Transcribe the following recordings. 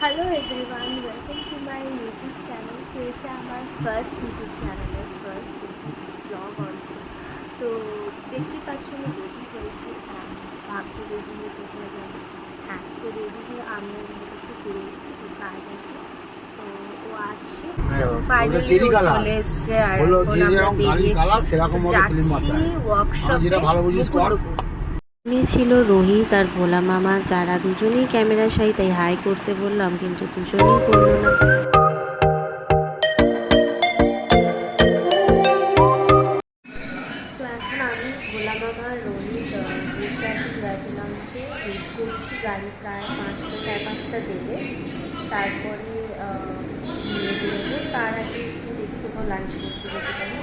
Hello everyone, welcome to my YouTube channel. তো এটা আমার ফার্স্ট ইউটিউব চ্যানেলের ফার্স্ট ইউটিউব ব্লগ অলসো। তো দেখতে পাচ্ছ আমি রেডি হয়েছি, ভাবছি রেডি হয়ে কোথায় যাবো। হ্যাঁ, তো রেডি হয়ে আমি একটু ঘুরে এসেছি, তো কাজ আছে, তো ও আসছে। তো ফাইনালি ও চলে এসছে আর এখন আমরা বেরিয়েছি, যাচ্ছি ওয়ার্কশপে মুকুন্দপুর। ছিল রোহিত আর ভোলা মামা, যারা দুজনেই ক্যামেরার সাই, তাই হাই করতে বললাম কিন্তু দুজনেই করলো না। তো এখন আমি ভোলা মামা রোহিত রিসার্চিং গাড়ি নামছে, ওয়েট করছি। গাড়ি প্রায় 5টা 5:30 দেবে, তারপরে নিয়ে বেরোবো। তার আগে একটু দেখি কোথাও লাঞ্চ করতে যেতে পারি।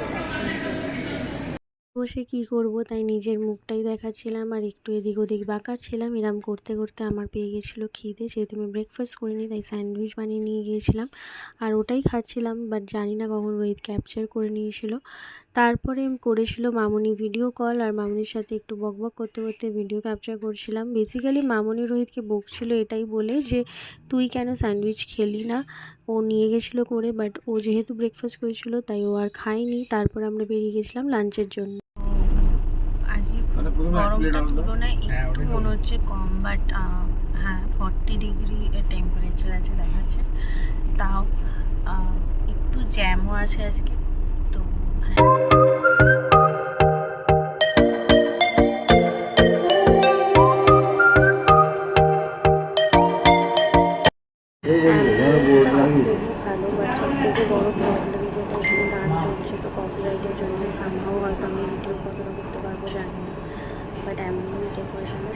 বসে কি করব, তাই নিজের মুখটাই দেখাচ্ছিলাম আর একটু এদিক ওদিক বাঁকাচ্ছিলাম। এরম করতে করতে আমার পেয়ে গেছিলো খিদে, যেহেতু আমি ব্রেকফাস্ট করিনি, তাই স্যান্ডউইচ বানিয়ে নিয়ে গিয়েছিলাম আর ওটাই খাচ্ছিলাম। বাট জানি না কখন রোহিত ক্যাপচার করে নিয়েছিল। তারপরে করেছিল মামনি ভিডিও কল, আর মামনির সাথে একটু বকবক করতে করতে ভিডিও ক্যাপচার করছিলাম। বেসিক্যালি মামনি রোহিতকে বকছিল এটাই বলে যে তুই কেন স্যান্ডউইচ খেলি না। ও নিয়ে গেছিলো করে, বাট ও যেহেতু ব্রেকফাস্ট করেছিল তাই ও আর খায়নি। তারপর আমরা বেরিয়ে গেছিলাম লাঞ্চের জন্য। আজকে গরমটার তুলনায় একটু মনে হচ্ছে কম, বাট হ্যাঁ 40 ডিগ্রি টেম্পারেচার আছে দেখাচ্ছে। তাও একটু জ্যামও আছে আজকে, তো হ্যাঁ। ভালো, বাট সব থেকে বড় প্রবলেম যেটা এখানে গান চলছে, তো কপিরাইটের জন্য সামহাও হয়তো আমি ভিডিও কতটা করতে পারবো জানি না, বাট এমনই ডেকোরেশনে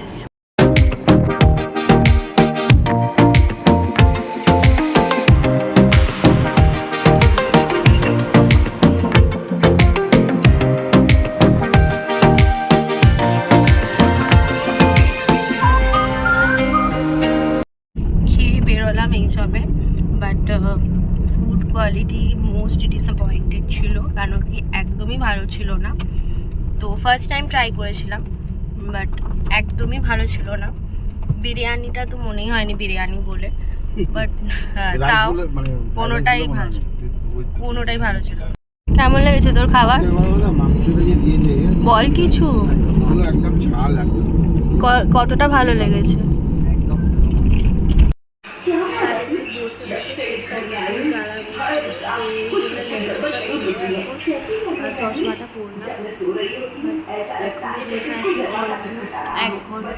খেয়ে বেরোলাম এইসবে। But food quality most disappointed ছিল, কারণ কি একদমই ভালো ছিল না। তো ফার্স্ট টাইম ট্রাই করেছিলাম, বাট একদমই ভালো ছিল না। বিরিয়ানিটা তো মনেই হয়নি বিরিয়ানি বলে, বাট তাও কোনোটাই ভালো ছিল। কেমন লেগেছে তোর খাবার? বল কিছু, কতটা ভালো লেগেছে? চশমাটা পড়লাম, 1 ঘন্টা।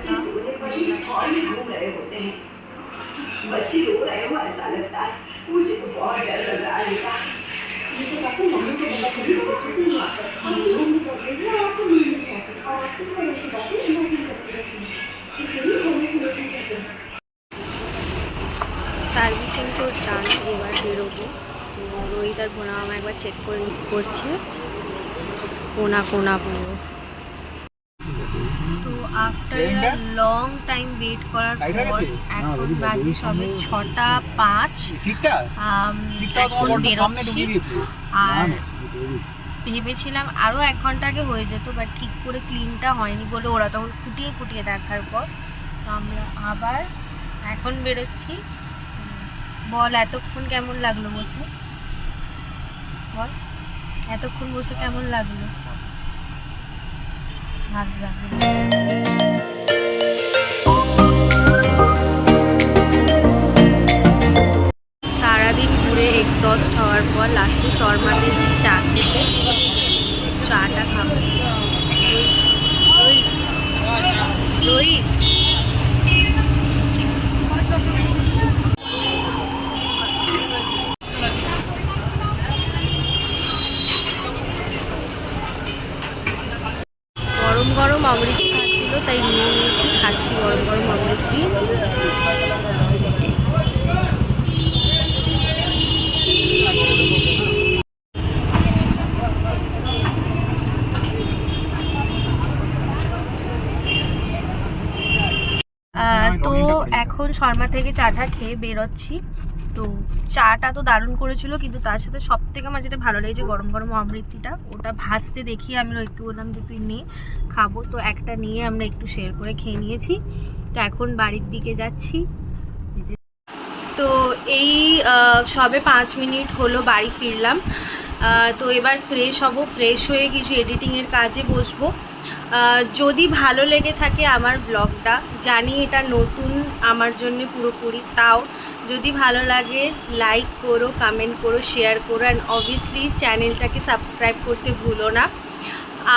बच्चे रो रहे हो ऐसा लगता है, मुझे तो बहुत डर लग रहा है बेटा। সার্ভিসিং তো ডান, এবার বেরোবো। তো রোহিত আর ভোনা মামা একবার চেক করছে কোনা পুরো। তো আফটার লং টাইম ওয়েট করার পর এখন বাজে সবে 6:05। এখন বেরোচ্ছি, আর ভেবেছিলাম আরও 1 ঘন্টা আগে হয়ে যেত, বাট ঠিক করে ক্লিনটা হয়নি বলে ওরা তখন খুঁটিয়ে দেখার পর তো আমরা আবার এখন বেরোচ্ছি। বল এতক্ষণ কেমন লাগলো বসে? বল এতক্ষণ বসে কেমন লাগলো? ভালো লাগলো। সারাদিন ঘুরে এক্সস্ট হওয়ার পর লাস্টে শর্মাতে এসেছি চা খেতে। চাটা খাবো। রোহিত গরম অমৃতি খাচ্ছিল, তাই নিয়ে নিয়েছি, খাচ্ছি গরম অমৃতি। তো এখন শর্মা থেকে চাটা খেয়ে বেরোচ্ছি। তো চাটা তো দারুণ করেছিল, কিন্তু তার সাথে সব থেকে আমার যেটা ভালো লেগেছে গরম অমৃতিটা, ওটা ভাজতে দেখি আমি রোহিতকে বললাম যে তুই নে খাবো, তো একটা নিয়ে আমরা একটু শেয়ার করে খেয়ে নিয়েছি। তো এখন বাড়ির দিকে যাচ্ছি। তো এই সবে 5 মিনিট হলো বাড়ি ফিরলাম। তো এবার ফ্রেশ হব, ফ্রেশ হয়ে কিছু এডিটিংয়ের কাজে বসবো। যদি ভালো লেগে থাকে আমার ব্লগটা, জানি এটা নতুন আমার জন্য পুরোপুরি, তাও যদি ভালো লাগে লাইক করো, কমেন্ট করো, শেয়ার করো, অ্যান্ড অবভিয়াসলি চ্যানেলটাকে সাবস্ক্রাইব করতে ভুলো না।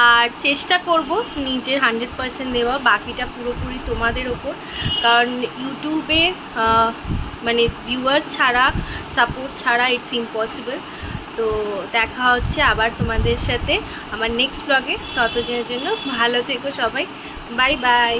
আর চেষ্টা করব নিজের 100% দেওয়া, বাকিটা পুরোপুরি তোমাদের ওপর, কারণ ইউটিউবে মানে ভিউয়ার্স ছাড়া, সাপোর্ট ছাড়া ইটস ইম্পসিবল। তো দেখা হচ্ছে আবার তোমাদের সাথে আমার নেক্সট ব্লগে। ততদিনের জন্য ভালো থেকো সবাই, বাই বাই।